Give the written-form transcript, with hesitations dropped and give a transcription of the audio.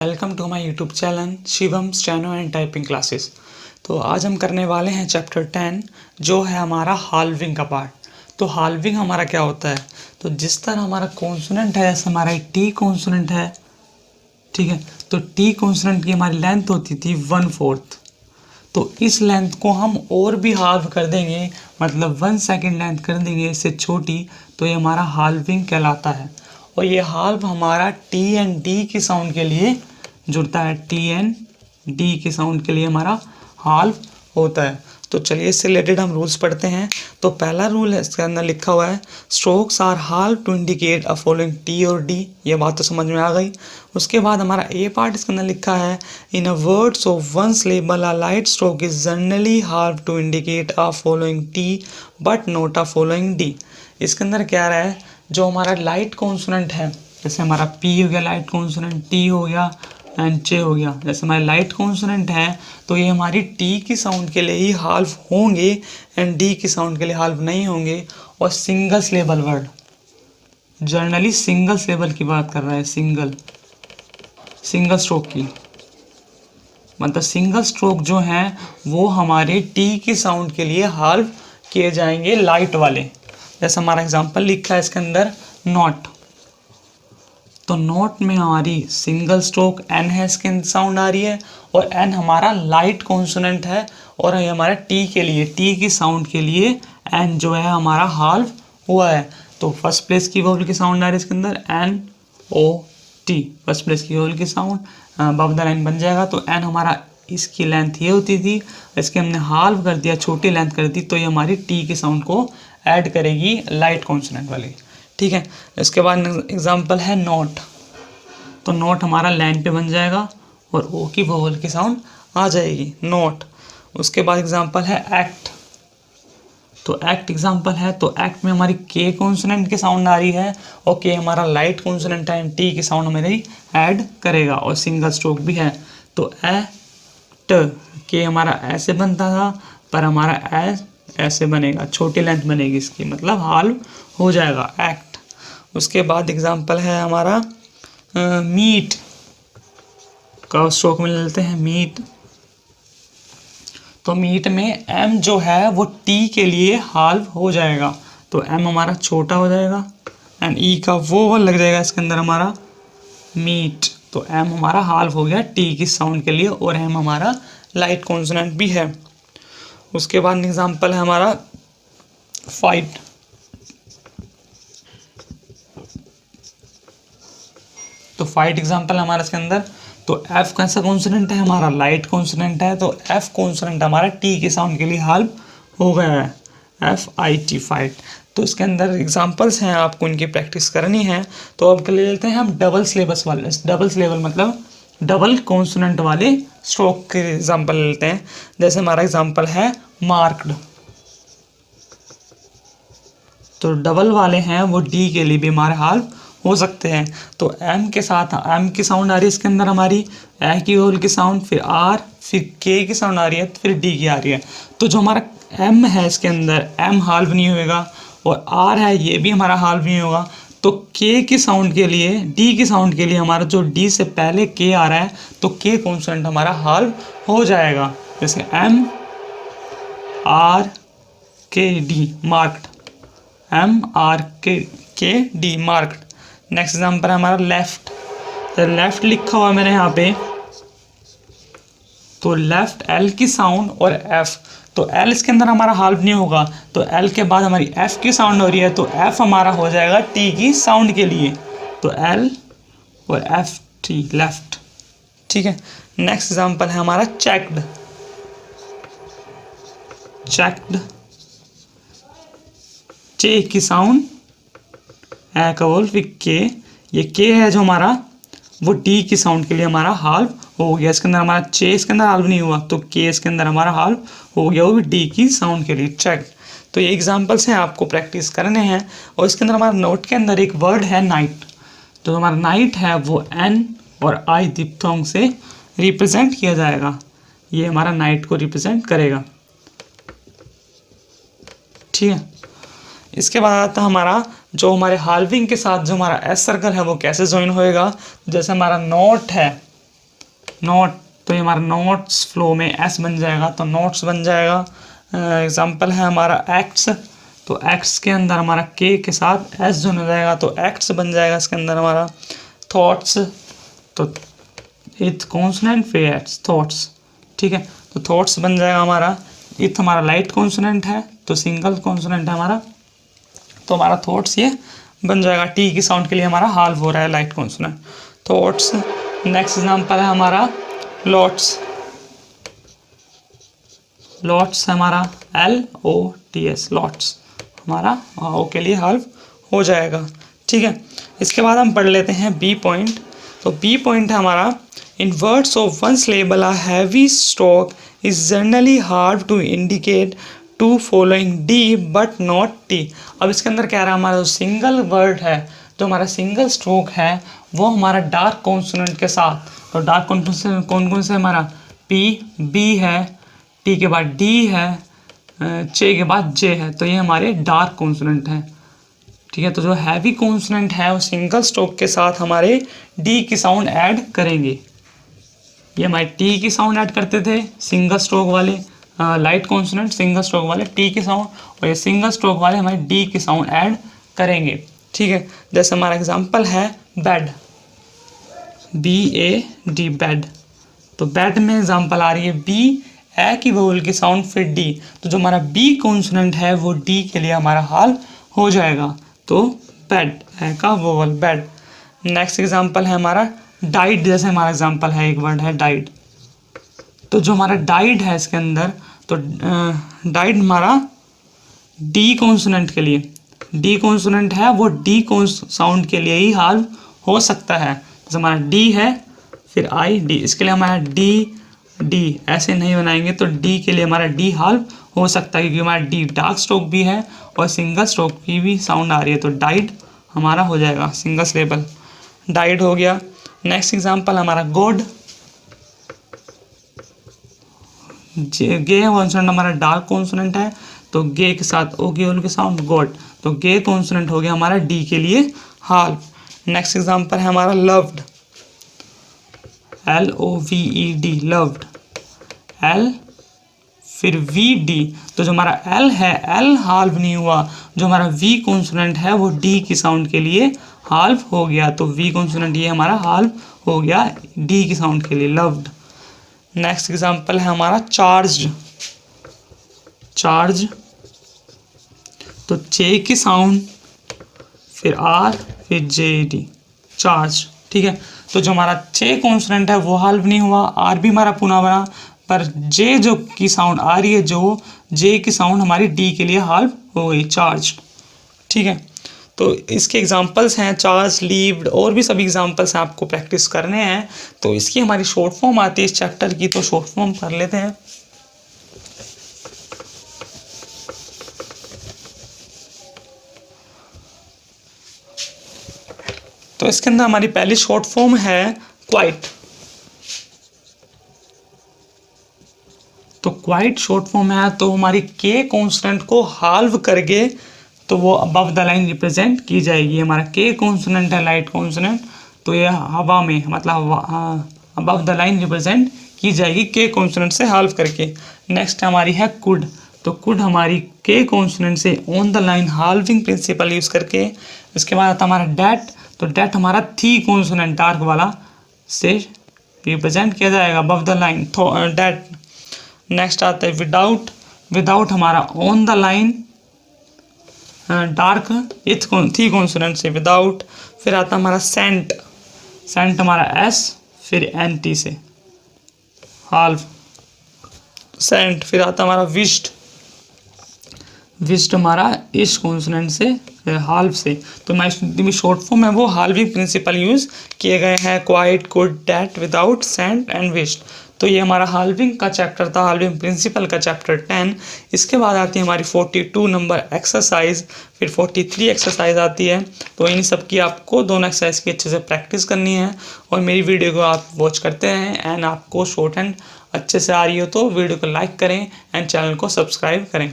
Welcome to my YouTube channel Shivam steno and typing classes. तो आज हम करने वाले हैं चैप्टर 10 जो है हमारा हाल्विंग का पार्ट। तो हाल्विंग हमारा क्या होता है, तो जिस तरह हमारा कॉन्सोनेंट है, जैसे हमारा टी कॉन्सोनेंट है, ठीक है। तो टी कॉन्सोनेंट की हमारी लेंथ होती थी 1/4। तो इस लेंथ को हम और भी हाल्व कर देंगे, मतलब 1 सेकेंड लेंथ कर देंगे इससे छोटी, तो ये हमारा हाल्विंग कहलाता है। और ये हाल्व हमारा टी एंड डी के साउंड के लिए जुड़ता है, टी एंड डी के साउंड के लिए हमारा हाल्व होता है। तो चलिए इससे रिलेटेड हम रूल्स पढ़ते हैं। तो पहला रूल है, इसके अंदर लिखा हुआ है strokes are halved to indicate a following T और डी। ये बात तो समझ में आ गई। उसके बाद हमारा ए पार्ट इसके अंदर लिखा है in a words of one syllable a light stroke is generally halved to indicate a following T but not a following D. इसके अंदर क्या रहा है, जो हमारा लाइट कॉन्सोनेंट है, जैसे हमारा पी हो गया लाइट कॉन्सोनेंट, टी हो गया एंड चे हो गया, जैसे हमारे लाइट कॉन्सोनेंट है तो ये हमारी टी की साउंड के लिए ही हाल्व होंगे एंड डी की साउंड के लिए हाल्व नहीं होंगे। और single syllable word, generally single syllable की बात कर रहा है, सिंगल स्ट्रोक की, मतलब सिंगल स्ट्रोक जो हैं वो हमारे टी की साउंड के लिए हाल्व किए जाएंगे लाइट वाले। जैसे हमारा एग्जांपल लिखा है इसके अंदर नॉट, तो नोट में हमारी सिंगल स्ट्रोक एन है, इसके साउंड आ रही है, और एन हमारा लाइट कॉन्सोनेंट है, और ये हमारा टी के लिए, टी की साउंड के लिए एन जो है हमारा हाल्व हुआ है। तो फर्स्ट प्लेस की वोवल की साउंड आ रही है इसके अंदर N O T, first place की वोवल की साउंड अबव द लाइन बन जाएगा। तो एन हमारा इसकी लेंथ ये होती थी, इसके हमने हाल्व कर दिया, छोटी लेंथ कर दी, तो ये हमारी टी के साउंड को ऐड करेगी लाइट कॉन्सोनेंट वाली, ठीक है। इसके बाद एग्जांपल है नोट, तो नोट हमारा लाइन पे बन जाएगा और ओ की वोवल की साउंड आ जाएगी नोट। उसके बाद एग्जांपल है एक्ट, तो एक्ट एग्जांपल है, तो एक्ट में हमारी के कॉन्सोनेंट की साउंड आ रही है और के हमारा लाइट कॉन्सोनेंट है, टी की साउंड हमारी ऐड करेगा और सिंगल स्ट्रोक भी है। तो एक्ट के हमारा ऐसे बनता था, पर हमारा ऐसे बनेगा, छोटी लेंथ बनेगी इसकी, मतलब हाल्व हो जाएगा एक्ट। उसके बाद एग्जांपल है हमारा मीट का स्ट्रोक में लेते हैं मीट, तो मीट में एम जो है वो टी के लिए हाल्व हो जाएगा, तो एम हमारा छोटा हो जाएगा एंड ई का वोवल लग जाएगा इसके अंदर हमारा मीट, तो एम हमारा हाल्व हो गया टी की साउंड के लिए, और एम हमारा लाइट कॉन्सोनेंट भी है। उसके बाद एग्जांपल है हमारा फाइट, तो फाइट एग्जांपल हमारा इसके अंदर, तो एफ कैसा कॉन्सोनेंट है हमारा लाइट कॉन्सोनेंट है, तो एफ कॉन्सोनेंट हमारा टी के साउंड के लिए हाल्व हो गया है, एफ आई टी फाइट। तो इसके अंदर एग्जांपल्स हैं, आपको इनकी प्रैक्टिस करनी है। तो अब ले लेते हैं हम डबल सिलेबस वाले, डबल सिलेबल मतलब डबल कॉन्सोनेंट वाले स्ट्रोक के एग्जाम्पल लेते हैं। जैसे हमारा एग्जाम्पल है मार्क्ड, तो डबल वाले हैं वो डी के लिए भी हमारे हाल्व हो सकते हैं। तो एम के साथ एम की साउंड आ रही है इसके अंदर हमारी, ए की वोवल की साउंड, फिर आर, फिर के की साउंड आ रही है, फिर डी की आ रही है। तो जो हमारा एम है इसके अंदर एम हाल्व नहीं होएगा, और आर है ये भी हमारा हाल्व नहीं होगा। तो के की साउंड के लिए, डी की साउंड के लिए हमारा जो डी से पहले के आ रहा है, तो के कॉन्सोनेंट हमारा हाल्व हो जाएगा, जैसे एम आर के डी मार्क्ड, एम आर के डी मार्क्ड। नेक्स्ट एग्जाम्पल है हमारा लेफ्ट, तो लेफ्ट लिखा हुआ है मैंने यहाँ पे, तो लेफ्ट एल की साउंड और एफ, तो एल इसके अंदर हमारा हाल्व नहीं होगा, तो एल के बाद हमारी एफ की साउंड हो रही है, तो एफ हमारा हो जाएगा टी की साउंड के लिए, तो एल और एफ टी लेफ्ट, ठीक है। नेक्स्ट एग्जाम्पल है हमारा चेक्ड, चेक्ड चे की साउंड ए का वोल फिर के, ये के है जो हमारा वो डी की साउंड के लिए हमारा हाल्व हो गया। इसके अंदर हमारा चे इसके अंदर हाल्व नहीं हुआ, तो के इसके अंदर हमारा हाल्व हो गया, वो भी डी की साउंड के लिए, चेक। तो ये एग्जांपल्स हैं, आपको प्रैक्टिस करने हैं। और इसके अंदर हमारा नोट के अंदर एक वर्ड है नाइट, तो हमारा नाइट है वो एन और आई दिप्थोंग से रिप्रेजेंट किया जाएगा, ये हमारा नाइट को रिप्रेजेंट करेगा, ठीक है। इसके बाद आता हमारा जो हमारे हाल्विंग के साथ जो हमारा एस सर्कल है वो कैसे ज्वाइन होएगा। जैसे हमारा नोट है, नॉट, तो ये हमारा नोट्स फ्लो में एस बन जाएगा, तो नोट्स बन जाएगा। एग्जाम्पल है हमारा एक्ट्स, तो एक्ट्स के अंदर हमारा के के साथ एस जो हो जाएगा तो एक्ट्स बन जाएगा इसके अंदर हमारा। थॉट्स, तो इथ कॉन्सोनेंट फिर एट्स थॉट्स, ठीक है, तो थॉट्स बन जाएगा हमारा। इथ हमारा लाइट कॉन्सोनेंट है तो सिंगल कॉन्सोनेंट है हमारा, तो हमारा थॉट्स ये बन जाएगा। टी की साउंड के लिए हमारा हाल्व हो रहा है light consonant, thoughts. Next example है हमारा लॉट्स, लॉट्स है हमारा LOTS, लॉट्स हमारा ओ के लिए हाल्व हो जाएगा, ठीक है। इसके बाद हम पढ़ लेते हैं बी पॉइंट। तो बी पॉइंट है हमारा, in words of one syllable a heavy stroke is generally hard to indicate to following D but not T. अब इसके अंदर क्या रहा है, हमारा जो सिंगल वर्ड है, जो हमारा सिंगल स्ट्रोक है वो हमारा डार्क कॉन्सोनेंट के साथ, तो डार्क कॉन्सोनेंट कौन कौन से हमारा P, B है, T के बाद D है, चे के बाद J है, तो ये हमारे डार्क कॉन्सोनेंट है, ठीक है। तो जो हैवी कॉन्सोनेंट है वो सिंगल स्ट्रोक के साथ हमारे D की साउंड ऐड करेंगे। ये हमारे टी की साउंड ऐड करते थे सिंगल स्ट्रोक वाले, लाइट कॉन्सोनेंट सिंगल स्ट्रोक वाले टी की साउंड, और ये सिंगल स्ट्रोक वाले हमारे डी की साउंड ऐड करेंगे, ठीक है। जैसे हमारा एग्जांपल है बेड, BAD बेड, तो बेड में एग्जांपल आ रही है बी, ए की वोवल की साउंड फिर डी, तो जो हमारा बी कॉन्सोनेंट है वो डी के लिए हमारा हाल हो जाएगा, तो बेड, ए का वोवल बेड। नेक्स्ट एग्जांपल है हमारा डाइड, जैसे हमारा एग्जांपल है एक वर्ड है डाइड, तो जो हमारा डाइड है इसके अंदर, तो डाइड हमारा डी कॉन्सोनेंट के लिए, डी कॉन्सोनेंट है वो डी साउंड के लिए ही हाल हो सकता है। जैसे हमारा डी है फिर आई डी, इसके लिए हमारा डी ऐसे नहीं बनाएंगे, तो डी के लिए हमारा डी हाल हो सकता है, क्योंकि हमारा डी डार्क स्ट्रोक भी है और सिंगल स्ट्रोक की भी साउंड आ रही है, तो डाइड हमारा हो जाएगा सिंगल सिलेबल, डाइड हो गया। नेक्स्ट एग्जांपल हमारा गॉड, गे कॉन्सोनेंट हमारा डार्क कॉन्सोनेंट है, तो गे के साथ ओ की ओल के साउंड गॉड, तो गे कॉन्सोनेंट हो गया हमारा डी के लिए हाल। नेक्स्ट एग्जांपल है हमारा लव्ड, LOVED लव्ड, एल फिर VD, तो जो हमारा L है L हाल्व नहीं हुआ, जो हमारा V कॉन्सोनेंट है वो D की साउंड के लिए हाल्व हो गया, तो V कॉन्सोनेंट ये हमारा हाल्व हो गया D की साउंड के लिए लव्ड। नेक्स्ट एग्जांपल है हमारा चार्ज्ड, चार्ज, तो चे की साउंड फिर R फिर JD चार्ज, ठीक है। तो जो हमारा चे कॉन्सोनेंट है वो हाल्व नहीं हुआ, आर भी हमारा पुनः बना, पर जे जो की साउंड आ रही है, जो जे की साउंड हमारी डी के लिए हाल्व हो गई चार्ज, ठीक है। तो इसके एग्जांपल्स हैं चार्ज, लीव्ड, और भी सभी एग्जांपल्स हैं, आपको प्रैक्टिस करने हैं। तो इसकी हमारी शॉर्ट फॉर्म आती है इस चैप्टर की, तो शॉर्ट फॉर्म कर लेते हैं। तो इसके अंदर हमारी पहली शॉर्ट फॉर्म है क्वाइट, तो क्वाइट शॉर्ट फॉर्म है, तो हमारी के कॉन्सोनेंट को हाल्व करके तो वो अबव द लाइन रिप्रेजेंट की जाएगी। हमारा के कॉन्सोनेंट है लाइट कॉन्सोनेंट, तो ये हवा में मतलब अबव द लाइन रिप्रेजेंट की जाएगी के कॉन्सोनेंट से हाल्व करके। नेक्स्ट हमारी है कुड, तो कुड हमारी के कॉन्सोनेंट से on the line halving principle use करके। इसके बाद आता हमारा डेट, तो डेट हमारा थी कॉन्सोनेंट डार्क वाला से रिप्रेजेंट किया जाएगा above the line date. Next आता है विदाउट, विदाउट हमारा ऑन द लाइन डार्क इथ थी कॉन्सोनेंट से विदाउट। फिर आता हमारा सेंट, सेंट हमारा एस फिर एंटी से हाल्व सेंट। फिर आता हमारा विश्ड, विश्ड हमारा इस कॉन्सोनेंट से हाल्व से। तो हमारी शॉर्ट फॉर्म है वो हाल्विंग प्रिंसिपल यूज़ किए गए हैं, quite, could, date, without, sent and wished. तो ये हमारा हाल्विंग का चैप्टर था, हाल्विंग प्रिंसिपल का चैप्टर 10। इसके बाद आती है हमारी 42 नंबर एक्सरसाइज, फिर 43 एक्सरसाइज आती है। तो इन सब की आपको दोनों एक्सरसाइज की अच्छे से प्रैक्टिस करनी है, और मेरी वीडियो को आप वॉच करते हैं एंड आपको शॉर्ट हैंड अच्छे से आ रही हो तो वीडियो को लाइक करें एंड चैनल को सब्सक्राइब करें।